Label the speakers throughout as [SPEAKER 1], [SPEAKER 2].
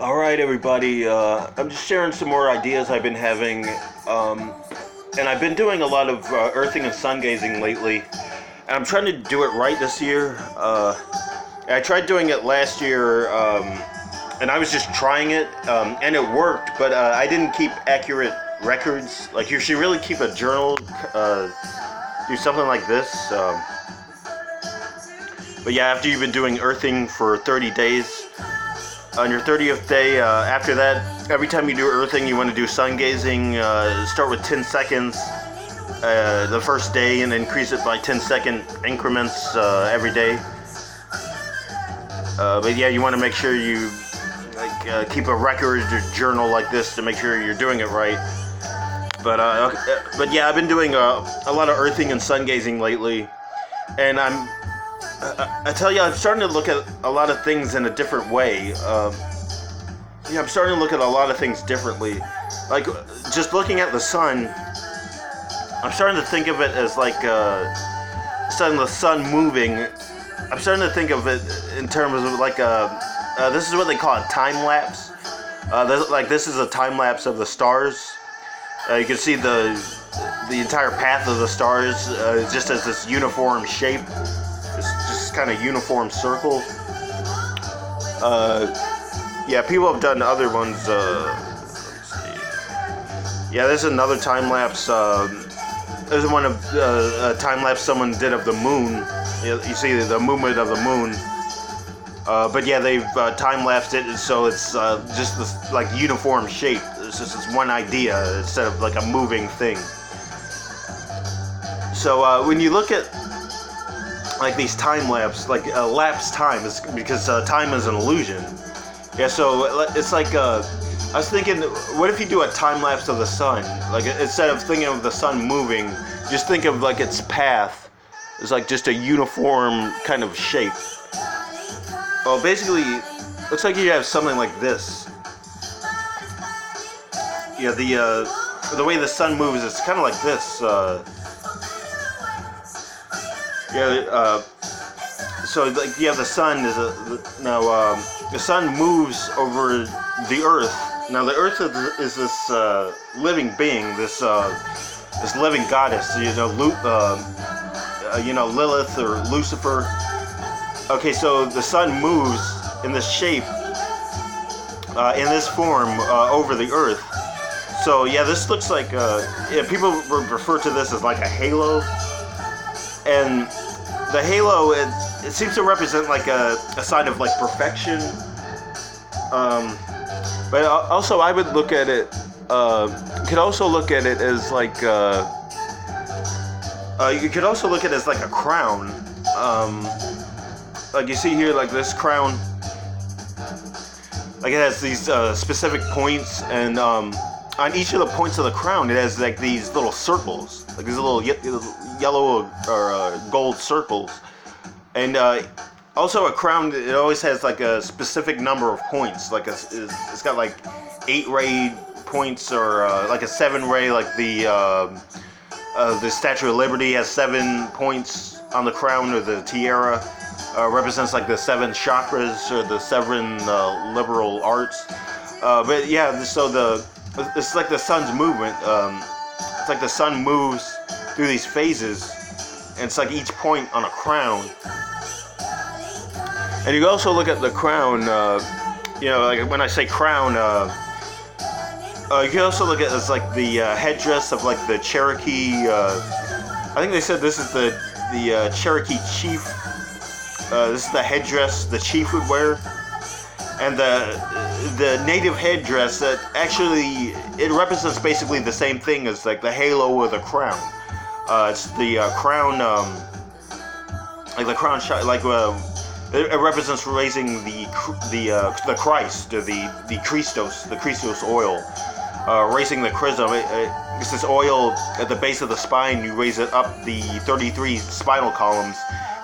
[SPEAKER 1] All right, everybody. I'm just sharing some more ideas I've been having, and I've been doing a lot of earthing and sun gazing lately. And I'm trying to do it right this year. I tried doing it last year, and I was just trying it, and it worked. But I didn't keep accurate records. Like you should really keep a journal. Do something like this. But yeah, after you've been doing earthing for 30 days, on your 30th day, after that, every time you do earthing, you want to do sun gazing. Start with 10 seconds the first day and increase it by 10-second increments every day. But yeah, you want to make sure you keep a record or journal like this to make sure you're doing it right. But yeah, I've been doing a lot of earthing and sun gazing lately, and I tell you, I'm starting to look at a lot of things in a different way. Yeah, I'm starting to look at a lot of things differently. Like, just looking at the sun, I'm starting to think of it as like the sun moving. I'm starting to think of it in terms of like this is what they call a time lapse. This is a time lapse of the stars. You can see the entire path of the stars just as this uniform shape. It's just kind of uniform circle. Yeah, people have done other ones. Let's see. Yeah, there's another time lapse. There's one of a time lapse someone did of the moon. You see the movement of the moon. But yeah, they've time lapsed it, so it's just this like uniform shape. It's just this one idea instead of like a moving thing. So when you look at like these time lapse, like lapse time is because time is an illusion. Yeah, so it's like I was thinking, what if you do a time lapse of the sun? Like instead of thinking of the sun moving, just think of like its path. It's like just a uniform kind of shape. Well, basically, looks like you have something like this. Yeah, the way the sun moves, it's kind of like this. So like you have the sun the sun moves over the earth. Now the earth is this living being, this living goddess. Lilith or Lucifer. Okay, so the sun moves in this shape, in this form over the earth. So yeah, this looks like people refer to this as like a halo, and the halo it seems to represent like a sign of like perfection. But also I would look at it. Could also look at it as like you could also look at it as like a crown. Like you see here, like this crown. Like it has these specific points, and on each of the points of the crown, it has like these little circles, like these little yellow or gold circles. And also a crown, it always has like a specific number of points. Like it's got like 8 ray points, or like a 7 ray, like the Statue of Liberty has 7 points on the crown, or the tiara represents like the 7 chakras or the 7 liberal arts. But yeah, so it's like the sun's movement. It's like the sun moves through these phases, and it's like each point on a crown. And you can also look at the crown, like when I say crown, you can also look at it as like the headdress of like the Cherokee. I think they said this is the Cherokee chief. This is the headdress the chief would wear, and the native headdress that actually it represents basically the same thing as like the halo or the crown. It's the crown, like the crown shot, like it represents raising the Christ, or the Christos oil, raising the chrism. It's this oil at the base of the spine. You raise it up the 33 spinal columns,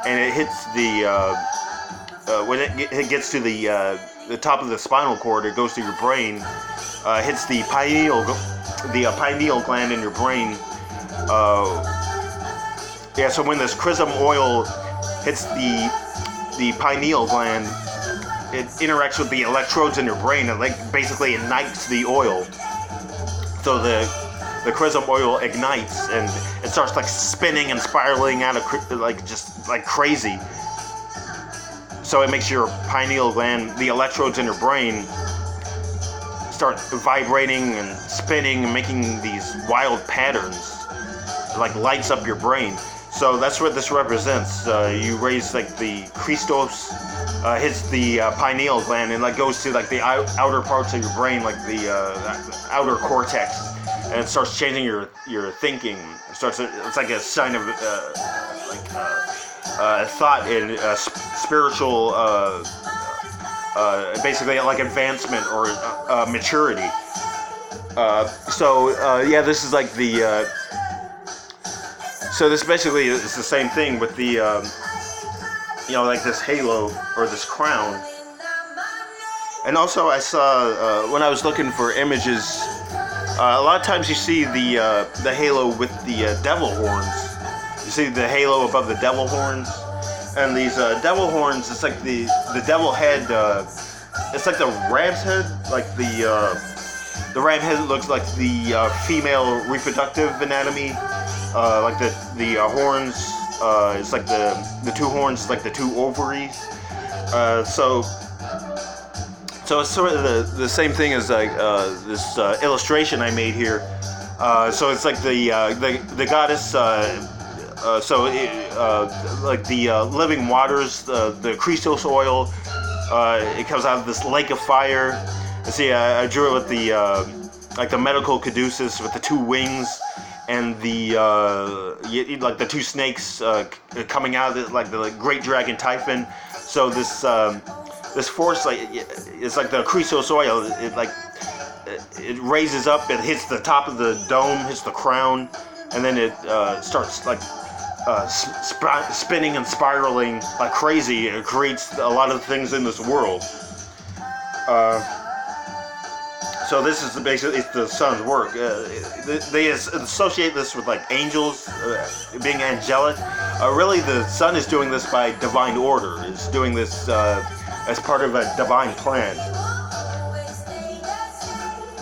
[SPEAKER 1] and it hits when it gets to the top of the spinal cord. It goes to your brain, hits the pineal gland in your brain. So when this chrism oil hits the pineal gland, it interacts with the electrodes in your brain and like basically ignites the oil. So the chrism oil ignites and it starts like spinning and spiraling out of like just like crazy. So it makes your pineal gland, the electrodes in your brain, start vibrating and spinning and making these wild patterns. It like lights up your brain. So that's what this represents. You raise like the Christos, hits the pineal gland and like goes to like the outer parts of your brain, like the outer cortex, and it starts changing your thinking. It's like a sign of thought and spiritual, basically like advancement or maturity. Yeah, this is like the. So this basically is the same thing with the, like this halo or this crown. And also I saw, when I was looking for images, a lot of times you see the halo with the devil horns. You see the halo above the devil horns. And these devil horns, it's like the devil head, it's like the ram's head, like the ram head looks like the female reproductive anatomy. Like the horns, it's like the two horns, it's like the two ovaries. So it's sort of the same thing as like this illustration I made here. So it's like the goddess. Like the living waters, the Christos oil. It comes out of this lake of fire. See, I drew it with the like the medical caduceus with the two wings. And like the two snakes coming out of it, like the great dragon Typhon. So this force, like it's like the Christos oil. It raises up, it hits the top of the dome, hits the crown, and then it starts like spinning and spiraling like crazy. It creates a lot of things in this world. So this is basically it's the sun's work. They associate this with like angels, being angelic. Really, the sun is doing this by divine order. It's doing this as part of a divine plan.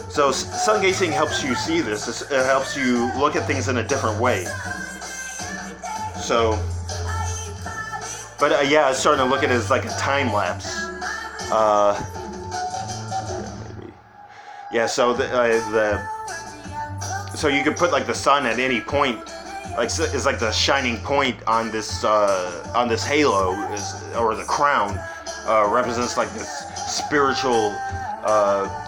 [SPEAKER 1] So sun gazing helps you see this. It helps you look at things in a different way. So, but yeah, I started to look at it as like a time lapse. Yeah, so so you could put like the sun at any point, like it's like the shining point on this halo, or the crown, represents like this spiritual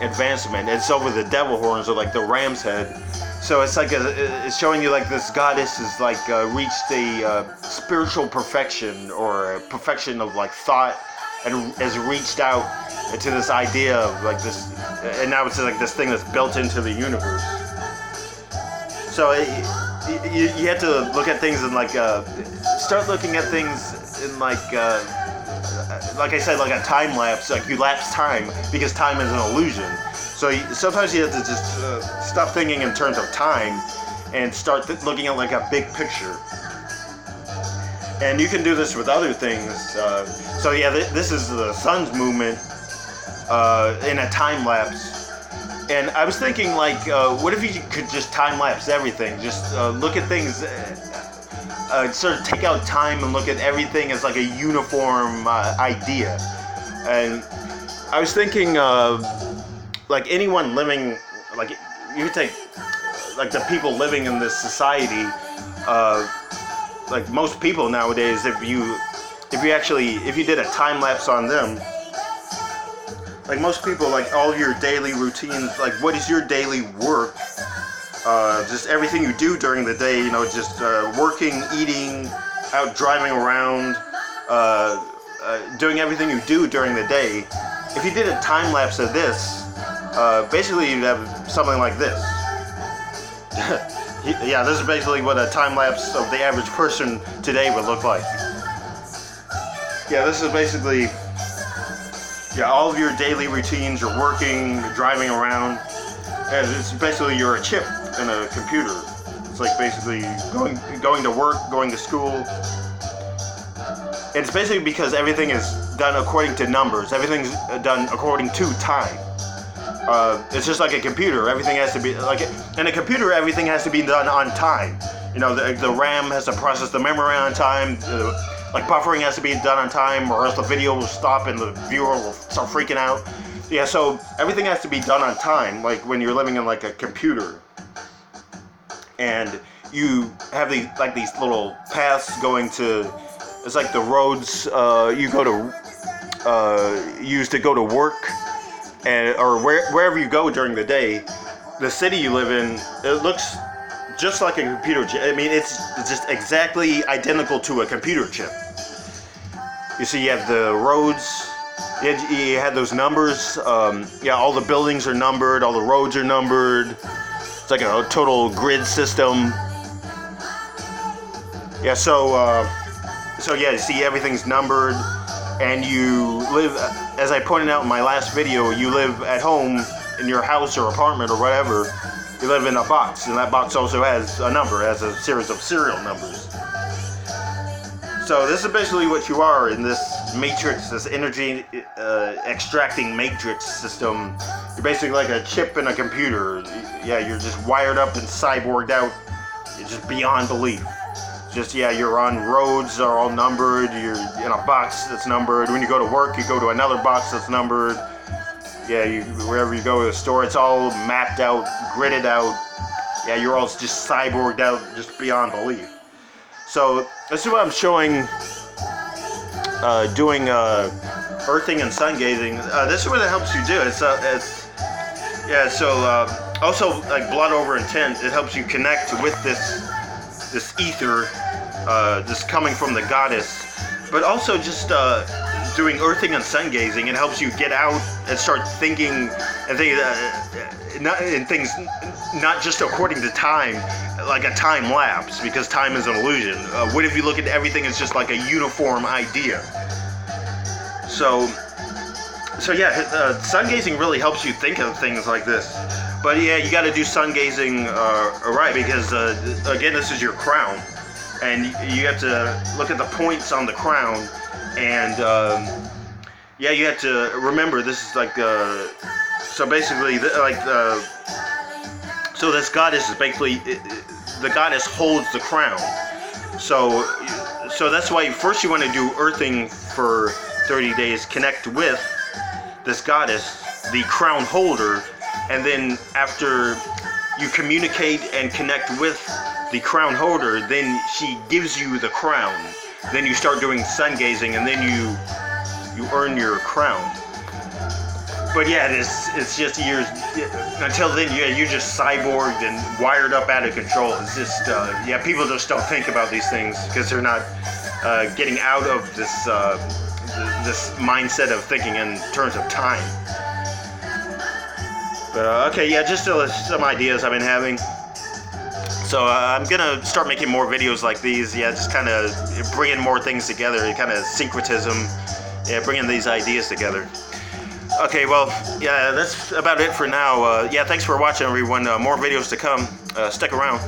[SPEAKER 1] advancement. And so with the devil horns are like the ram's head. So it's like it's showing you like this goddess is like reached a spiritual perfection or a perfection of like thought, and has reached out to this idea of like this, and now it's like this thing that's built into the universe. So you have to look at things and like start looking at things in like I said, like a time lapse. Like you lapse time because time is an illusion. So sometimes you have to just stop thinking in terms of time and start looking at like a big picture. And you can do this with other things. So yeah, this is the sun's movement in a time lapse. And I was thinking, like, what if you could just time lapse everything? Just look at things, sort of take out time and look at everything as like a uniform idea. And I was thinking, like anyone living, like you could take, like the people living in this society, like most people nowadays, if you did a time lapse on them. Like most people, like all your daily routines, like what is your daily work? Just everything you do during the day, just working, eating, out driving around, doing everything you do during the day. If you did a time lapse of this, basically you'd have something like this. Yeah, this is basically what a time lapse of the average person today would look like. Yeah, this is basically. Yeah, all of your daily routines, you're working, you're driving around, and it's basically you're a chip in a computer. It's like basically going to work, going to school. It's basically because everything is done according to numbers. Everything's done according to time. It's just like a computer. Everything has to be like in a computer. Everything has to be done on time. You know, the RAM has to process the memory on time. Like buffering has to be done on time, or else the video will stop and the viewer will start freaking out. Yeah, so everything has to be done on time. Like when you're living in like a computer, and you have these little paths going to. It's like the roads you go to use to go to work, and or wherever you go during the day. The city you live in, it looks just like a computer chip. I mean, it's just exactly identical to a computer chip. You see, you have the roads. You had those numbers. Yeah, all the buildings are numbered. All the roads are numbered. It's like a total grid system. Yeah, so yeah, you see everything's numbered, and you live, as I pointed out in my last video, you live at home in your house or apartment or whatever. You live in a box, and that box also has a number, has a series of serial numbers. So this is basically what you are in this matrix, this energy extracting matrix system. You're basically like a chip in a computer. Yeah, you're just wired up and cyborged out. You're just beyond belief. Just, yeah, you're on roads are all numbered. You're in a box that's numbered. When you go to work, you go to another box that's numbered. Yeah, wherever you go to the store, it's all mapped out, gridded out. Yeah, you're all just cyborged out, just beyond belief. So this is what I'm showing, doing earthing and sun gazing. This is what it helps you do. Yeah. So also like blood over intent, it helps you connect with this ether, just coming from the goddess. But also just doing earthing and sun gazing, it helps you get out and start thinking and things not just according to time, like a time lapse, because time is an illusion. What if you look at everything as just like a uniform idea? So yeah, sun gazing really helps you think of things like this. But yeah, you got to do sun gazing right, because again, this is your crown, and you have to look at the points on the crown, and yeah, you have to remember this is like so basically so this goddess is basically the goddess holds the crown. So that's why first you want to do earthing for 30 days, connect with this goddess, the crown holder, and then after you communicate and connect with the crown holder, then she gives you the crown. Then you start doing sun gazing, and then you earn your crown. But yeah, it's just years until then. Yeah, you're just cyborged and wired up out of control. It's just yeah, people just don't think about these things because they're not getting out of this mindset of thinking in terms of time. But okay, yeah, just some ideas I've been having. So I'm gonna start making more videos like these. Yeah, just kind of bringing more things together, kind of syncretism. Yeah, bringing these ideas together. Okay, well, yeah, that's about it for now. Yeah, thanks for watching, everyone. More videos to come. Stick around.